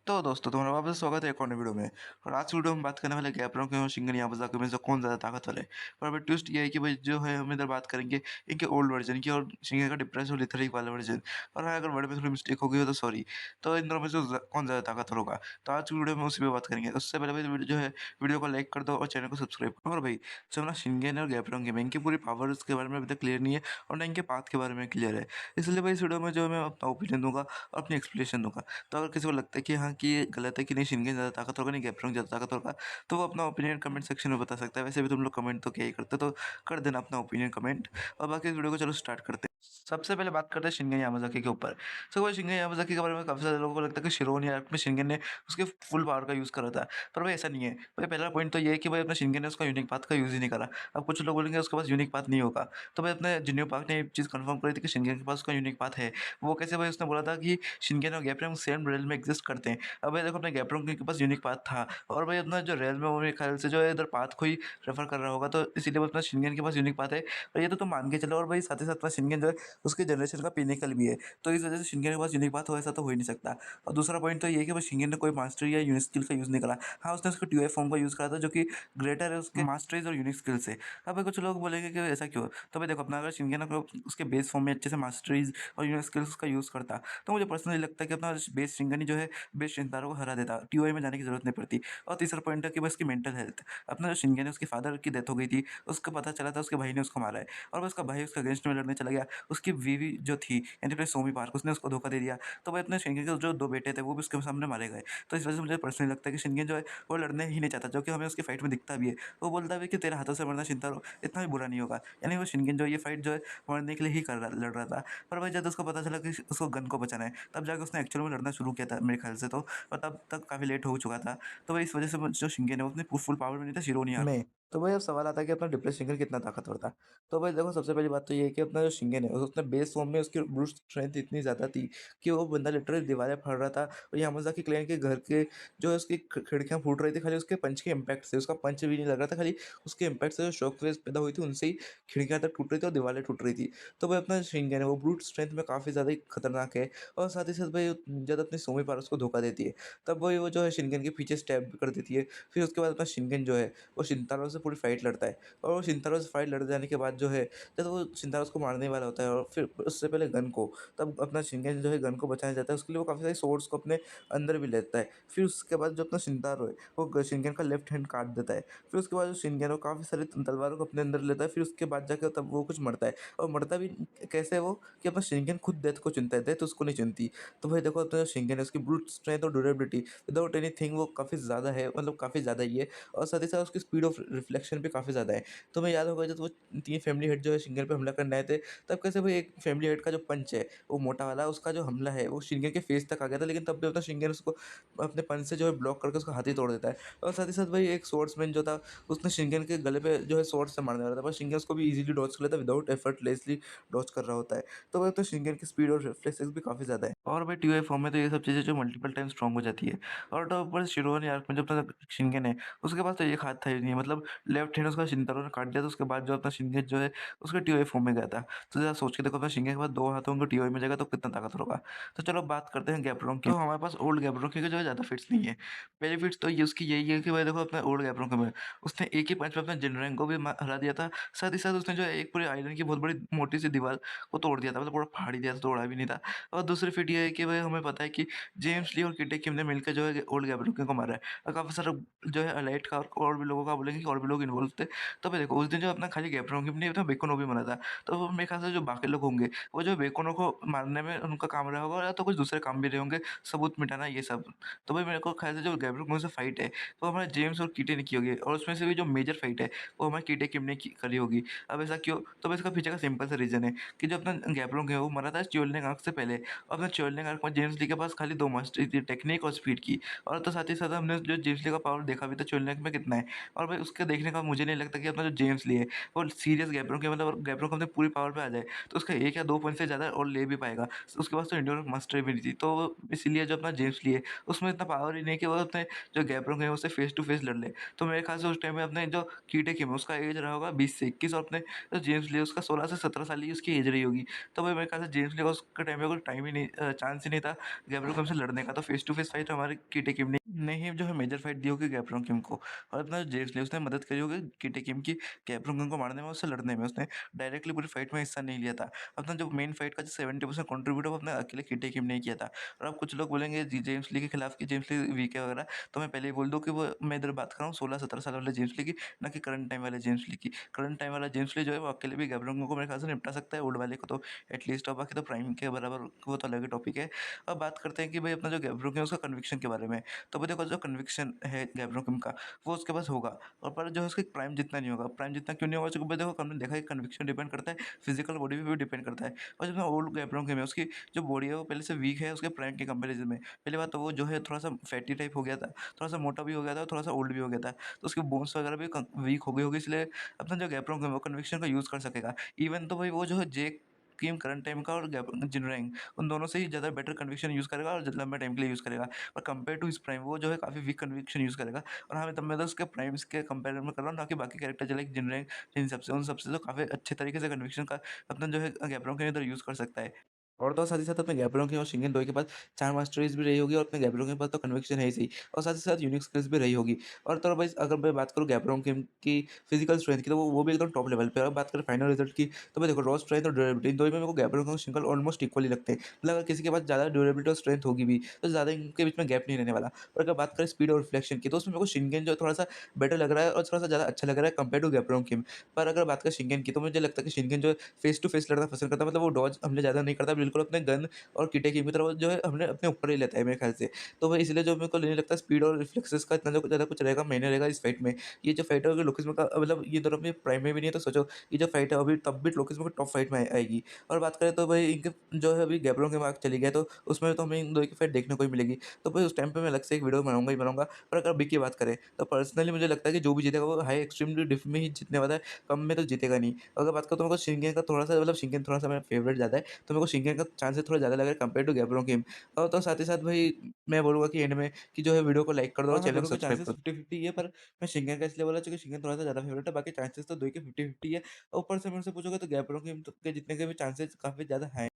तो दोस्तों तुम्हारा वापस स्वागत है एक और नई वीडियो में। और आज की वीडियो में बात करने वाले गैपरों के और शिंगन याबुसा में से कौन ज़्यादा ताकतवर है। और अभी ट्विस्ट ये है कि भाई जो है हम इधर बात करेंगे इनके ओल्ड वर्जन की और शिंगन का डिप्रेस और लिथरिक वाला वर्जन। और हाँ, अगर वर्ड में थोड़ी मिस्टेक हो गई हो तो सॉरी। तो इन दोनों में से कौन ज़्यादा ताकतवर होगा, तो आज की वीडियो में उसी पर बात करेंगे। उससे पहले भाई वीडियो जो है वीडियो को लाइक कर दो और चैनल को सब्सक्राइब करो। और भाई जो ना शिंगन और गैपरों की इनकी पूरी पावर्स के बारे में अभी तक क्लियर नहीं है और ना इनके पाथ के बारे में क्लियर है। इसलिए भाई इस वीडियो में जो मैं अपना ओपिनियन दूंगा और अपनी एक्सप्लेनेशन दूंगा। तो अगर किसी को लगता है कि हाँ कि ये गलत है कि नहीं शिनगेन ज़्यादा ताकतवर होगा नहीं गैपरोंग ज़्यादा ताकतवर होगा, तो वो अपना ओपिनियन कमेंट सेक्शन में बता सकता है। वैसे भी तुम लोग कमेंट तो क्या ही करते, तो कर देना अपना ओपिनियन कमेंट। और बाकी इस वीडियो को चलो स्टार्ट करते हैं। सबसे पहले बात करते हैं शिनगेन यामाज़ाकी के ऊपर। सो भाई शिनगेन यामाज़ाकी के बारे में काफ़ी सारे लोगों को लगता है कि शिरोन आर्क में शिनगेन ने उसके फुल पावर का यूज़ करा था, पर भाई ऐसा नहीं है। भाई पहला पॉइंट तो ये है कि भाई अपना शिनगेन ने उसका यूनिक पाथ का यूज़ ही नहीं करा। अब कुछ लोग बोलेंगे उसके पास यूनिक पाथ नहीं होगा, तो भाई अपने जिन्यो पार्क ने एक चीज़ कंफर्म करी थी कि शिनगेन के पास उसका यूनिक पाथ है। वो कैसे भाई, उसने बोला था कि शिनगेन और गैपरोंग सेम रेल में एग्जिस्ट करते हैं। अब भाई देखो अपने गैपरोंग के पास यूनिक पाथ था और भाई अपना जो रेल में वो मेरे ख्याल से जो है इधर पाथ को ही रेफर कर रहा होगा, तो इसीलिए वो अपना शिनगेन के पास यूनिक पाथ है। और ये तो तुम मान के चलो। और भाई साथ ही साथ अपना शिनगेन जो है उसके जनरेशन का पिनेकल भी है, तो इस वजह से शिनगेन के पास यूनिक पाथ हो ऐसा तो हो ही नहीं सकता। और दूसरा पॉइंट तो ये है कि भाई शिनगेन ने कोई मास्टर या यूनिक स्किल का यूज़ नहीं करा। हाँ, उसने उसके ट्यूए फॉर्म का यूज़ करा था जो कि ग्रेटर है उसके मास्टरीज और यूनिक स्किल से। अब भाई कुछ लोग बोलेंगे कि ऐसा क्यों, तो भाई देखो अपना अगर शिनगेन अगर उसके बेस फॉर्म में अच्छे से मास्टरीज और यूनिक स्किल्स का यूज़ करता, तो मुझे पर्सनली लगता है कि अपना बेस शिनगेन ही जो है बेस शिनतारो को हरा देता, टीओआई में जाने की जरूरत नहीं पड़ती। और तीसरा पॉइंट है कि बस उसकी मेंटल हेल्थ। अपना जो शिनगेन है उसके फादर की डेथ हो गई थी, उसको पता चला था उसके भाई ने उसको मारा है और बस उसका भाई उसके अगेंस्ट में लड़ने चला गया। उसकी बीवी जो थी यानी कि सोमी पार्क, उसने उसको धोखा दे दिया। तो भाई अपने शिनगेन के जो दो बेटे थे वो भी उसके सामने मारे गए। तो इस वजह से मुझे पर्सनली लगता है कि शिनगेन जो है वो लड़ने ही नहीं चाहता, जो कि हमें उसकी फाइट में दिखता भी है। वो बोलता भी है कि तेरे हाथों से मरना शिनतारो इतना भी बुरा नहीं होगा, यानी वो शिनगेन जो ये फाइट जो है मरने के लिए ही लड़ रहा था। पर भाई जब उसको पता चला कि उसको गन को बचाना है, तब जाकर उसने एक्चुअल में लड़ना शुरू किया था मेरे ख्याल से। तो और तब तक काफ़ी लेट हो चुका था। तो भाई इस वजह से जो शिनगेन है वो अपनी फुल पावर में नहीं था शिरोनिया में। तो भाई अब सवाल आता है कि अपना डिप्रेस शिनगेन कितना ताकतवर था। तो भाई देखो सबसे पहली बात तो ये है कि अपना जो शिनगेन है उसने बेस फॉर्म में उसकी ब्रूट स्ट्रेंथ इतनी ज़्यादा थी कि वो बंदा लिटरली दीवारें फाड़ रहा था। और यामाज़ाकी क्लैन के घर के जो है उसकी खिड़कियाँ फूट रही थी खाली उसके पंच के इम्पैक्ट से। उसका पंच भी नहीं लग रहा था, खाली उसके इम्पैक्ट से जो शॉक वेव्स पैदा हुई थी उनसे ही खिड़कियाँ तक टूट रही थी और दीवारें टूट रही थी। तो भाई अपना शिनगेन है वो ब्रूट स्ट्रेंथ में काफ़ी ज़्यादा ही खतरनाक है। और साथ ही साथ भाई जब अपनी सोमी पार उसको धोखा देती है, तब वही वो जो है शिनगेन के पीछे स्टैब कर देती है। फिर उसके बाद अपना शिनगेन जो है वो शिनतारो से पूरी फाइट लड़ता है। और वो शिनतारो से फाइट लड़ जाने के बाद जो है जब वो शिनतारो उसको मारने वाला होता है और फिर उससे पहले गन को, तब अपना शिनगेन जो है गन को बचाने जाता है। उसके लिए वो काफ़ी सारी सोर्ड्स को अपने अंदर भी लेता है। फिर उसके बाद जो अपना शिनतारो है वो शिनगेन का लेफ्ट हैंड काट देता है। फिर उसके बाद जो शिनगेन वो काफ़ी सारी तलवारों को अपने अंदर लेता है। फिर उसके बाद जाके तब वो कुछ मरता है। और मरता भी कैसे है वो, कि अपना शिनगेन खुद डेथ को चुनता है, डेथ उसको नहीं चुनती। तो भाई देखो अपना जो शिनगेन है उसकी ब्रूट स्ट्रेंथ और ड्यूरेबिलिटी विदाउट एनीथिंग वो काफ़ी ज़्यादा है, मतलब काफ़ी ज़्यादा ही है। और साथ ही साथ उसकी स्पीड ऑफ रिफ्लेक्शन भी काफ़ी ज़्यादा है। तुम्हें याद होगा जब वो 3 फैमिली हेड जो है शिनगेन पे हमला करने आए थे, तब कैसे भाई एक फैमिली हेड का जो पंच है वो मोटा वाला, उसका जो हमला है वो शिनगेन के फेस तक आ गया था, लेकिन तब भी अपना शिनगेन उसको अपने पंच से जो है ब्लॉक करके उसका हाथ ही तोड़ देता है। और साथ ही साथ भाई एक स्वॉर्ड्समैन जो था उसने शिनगेन के गले पे जो है स्वॉर्ड से मारने वाला था, पर शिनगेन उसको भी इजीली डॉज कर लेता है, विदाउट एफर्टलेसली डॉज कर रहा होता है। तो भाई तो शिनगेन की स्पीड और रिफ्लेक्सेस भी काफ़ी ज़्यादा है। और भाई टीओए फॉर्म में तो ये सब चीज़ें जो मल्टीपल टाइम स्ट्रॉन्ग हो जाती है। और तो ऊपर शिरोन आर्क में जब तक शिनगेन है उसके पास तो एक हाथ था ही नहीं, मतलब लेफ्ट हैंड उसका शिनतारो ने काट दिया। तो उसके बाद जो अपना शिनगेन जो है उसके टीओए फॉर्म में गया था। तो जरा सोच के देखो अपना शिनगेन के पास 2 हाथ होंगे, टीओए में जाएगा तो कितना ताकतवर होगा। तो चलो बात करते हैं गैब्रोंग की। तो हमारे पास ओल्ड गैब्रोंग की जो है ज़्यादा फिट्स नहीं है। पहली फिट्स तो ये उसकी यही है कि भाई देखो अपना ओल्ड गैब्रोंग में उसने एक ही पंच में अपना जिनरेंग को भी हरा दिया था। साथ ही साथ उसने जो है एक पूरे आइलैंड की बहुत बड़ी मोटी सी दीवार को तोड़ दिया था, मतलब पूरा फाड़ ही दिया था, तोड़ा भी नहीं था। और दूसरी फिट ये है कि भाई हमें पता है कि जेम्स ली और किटे किम ने मिलकर जो है ओल्ड गैब्रोंग को मारा है। और काफ़ी सारा जो है अलाइट का और भी लोगों का बोलेंगे कि और भी लोग इन्वॉल्व थे। तो भाई देखो उस दिन जो अपना खाली गैब्रोंग नहीं था, बेकोनो भी मरा था। तो वो मेरे ख्याल से जो बाकी लोग होंगे वो जो बेकोनो को मारने में उनका काम रहा होगा, या तो कुछ दूसरे काम भी रहे होंगे, सबूत मिटाना ये सब। तो भाई मेरे को ख्याल से जो गैब्रोंग से फाइट है वो हमारे जेम्स और कीटे ने की होगी, और उसमें से भी जो मेजर फाइट है वो हमारे कीटे किम ने करी होगी। अब ऐसा क्यों, तो इसका पीछे का सिंपल सा रीजन है कि जो अपना गैब्रोंग है वो मरा था च्योलनेंग आर्क से पहले। और अपना च्योलनेंग आर्क में जेम्स ली के पास खाली 2 मास्टरी टेक्निक और स्पीड की। और तो साथ ही साथ हमने जो जेम्स ली का पावर देखा भी था च्योलनेंग में कितना है। और भाई उसके देखने का मुझे नहीं लगता कि अपना जो जेम्स ली है, वो सीरियस गैब्रों के मतलब गैब्रों को अपने पूरी पावर पे आ जाए, तो उसका 1 या 2 पॉइंट से ज़्यादा और ले भी पाएगा। उसके पास तो इंडिविजुअल मास्टरी भी नहीं थी, तो इसीलिए जो अपना जेम्स ली है, उसमें इतना पावर ही नहीं है कि वो अपने जो गैब्रों है, उससे फेस टू फेस लड़ ले। तो मेरे ख़्याल से उस टाइम में अपने जो कीटे किम है, उसका एज रहा होगा 20 से 21 और अपने जो जेम्स ली है, उसका 16 से 17 साल ही उसकी एज रही होगी। तो भाई मेरे ख्याल से जेम्स ली का उसके टाइम पे कोई टाइम ही नहीं चांस ही नहीं था गैब्रो किम से लड़ने का। तो फेस टू फेस फाइट हमारे कीटे किम ने ही जो है मेजर फाइट दी होगी गैब्रो किम को, और अपना जेम्स ली उसने मदद करी होगी कीटे किम की गैब्रो किम को मारने में, उससे लड़ने में। उसने डायरेक्टली पूरी फाइट में हिस्सा नहीं लिया था। अपना जो मेन फाइट का जो 70% कंट्रीब्यूट है वो अपने अकेले कीटे किम ने ही किया था। और अब कुछ लोग बोलेंगे जेम्स ली के खिलाफ कि जेम्स ली वीक है वगैरह, तो मैं पहले ही बोल दूँ कि वो मैं इधर बात कर रहा हूँ 16-17 साल वाले जेम्स ली की, ना कि करंट टाइम वाले जेम्स ली की। करंट टाइम वाला जेम्स ली जो है वो अकेले भी गैब्रो को मेरे ख्याल से निपटा सकता है, ओल्ड वाले को तो एटलीस्ट, और बाकी तो प्राइम के बराबर वो तो अलग ही टॉपिक है। अब बात करते हैं कि भाई अपना जो गैब्रो है उसका कन्विक्शन के बारे में। तो भाई देखो जो कन्विक्शन है गैब्रो का, वो उसके पास होगा, और पर जो है उसका प्राइम जितना नहीं होगा। प्राइम जितना क्यों नहीं होगा? क्योंकि भाई देखो हमने देखा है कन्विक्शन डिपेंड करता है फिजिकल बॉडी पे भी डिपेंड करता है। और जो ओल्ड गैब्रो में उसकी जो बॉडी है वो पहले से वीक है उसके प्राइम के कंपैरिजन में। पहली बात तो वो जो है थोड़ा सा फैटी टाइप हो गया था, थोड़ा सा मोटा भी हो गया था, और थोड़ा सा ओल्ड भी हो गया था, तो उसकी बोन्स वगैरह भी वीक हो गई होगी, इसलिए अपना जो गैब्रो है वो कन्विक्शन का यूज़ कर सकेगा। इवन तो भाई वो जो है जेक किम करंट टाइम का और जिनरैंग, उन दोनों से ही ज़्यादा बेटर कन्विक्शन यूज़ करेगा और लंबे टाइम के लिए यूज़ करेगा। और कंपेयर टू हिज प्राइम वो जो है काफ़ी वीक कन्विक्शन यूज़ करेगा। और हाँ, तब मैं तो उसके प्राइम्स के कंपेयर में कर रहा हूँ, ना कि बाकी कैरेक्टर जो लाइक जिनरैंग, इन सबसे उन सबसे तो काफ़ी अच्छे तरीके से कन्विक्शन का अपना जो है गैब्रो के इधर यूज़ कर सकता है। और तो साथ ही साथ अपने गैब्रो और शिंगन दोई के पास 4 मास्टरीज़ भी रही होगी, और अपने गैब्रो के पास तो कन्विक्शन है ही सही, और साथ ही साथ यूनिक स्किल्स भी रही होगी। और तो भाई अगर मैं बात करूँ गैब्रो की फिजिकल स्ट्रेंथ की, तो वो भी एकदम टॉप लेवल पे है। और बात करें फाइनल रिजल्ट की, तो भाई देखो रॉ स्ट्रेंथ और ड्यूरेबिलिटी इन दोनों में मेरे को गैब्रो और शिंगल ऑलमोस्ट इक्वली लगते हैं। मतलब अगर किसी के पास ज़्यादा ड्यूरेबिलिटी और स्ट्रेंथ होगी भी, तो ज़्यादा इनके बीच में गैप नहीं रहने वाला। और अगर बात करें स्पीड और रिफ्लेक्शन की, तो उसमें मेरे को शिनगेन जो है थोड़ा-सा बेटर लग रहा है, और थोड़ा-सा ज़्यादा अच्छा लग रहा है कंपेयर टू गैब्रो किम। पर अगर बात करें शिनगेन की, तो मुझे लगता है कि शिनगेन जो है फेस टू फेस लड़ना पसंद करता है, मतलब वो डॉज हमने ज़्यादा नहीं करता, बिल्कुल अपने गन और कीटे की तरफ जो है हमने अपने ऊपर ही लेता है मेरे ख्याल से। तो वही इसलिए जो मेरे को नहीं लगता स्पीड और रिफ्लेक्सेस का इतना जो ज़्यादा कुछ रहेगा, मायने रहेगा इस फाइट में। ये जो फाइट है अगर लोकेस्म का मतलब ये दोनों में प्राइम में भी नहीं है, तो सोचो ये जो फाइट है अभी तब भी लोकेस्म की टॉप फाइट में आएगी। और बात करें तो भाई इनके जो है अभी गैब्रों के मार्क चली गए, तो उसमें तो हमें इन दोनों की फाइट देखने को ही मिलेगी। तो भाई उस टाइम पे मैं अलग से एक वीडियो बनाऊँगा ही बनाऊँगा। पर अगर अभी की बात करें, तो पर्सनली मुझे लगता है कि जो भी जीतेगा वो हाई एक्सट्रीम डिफ में ही जीतने वाला है, कम में तो जीतेगा नहीं। अगर बात करूँ तो मेरे को शिनगेन का थोड़ा-सा मतलब शिनगेन थोड़ा-सा मेरा फेवरेट ज़्यादा है, तो मेरे को शिनगेन का चांसेस थोड़ा ज़्यादा लग रहा है कंपेयर टू गैब्रो गेम। और तो साथ ही साथ भाई मैं बोलूँगा कि एंड में कि जो है वीडियो को लाइक कर दो और हाँ, चैनल को दोनों के सब्सक्राइब चांसेस कर दो। 50-50 ही है, पर मैं शिनगेन का इसलिए बोला क्योंकि शिनगेन थोड़ा-सा ज़्यादा फेवरेट है, बाकी चांसेस तो दोनों के 50-50 है। और ऊपर से मेरे से पूछोगे तो गैब्रो के जीतने के भी चांसेस काफ़ी ज़्यादा हाई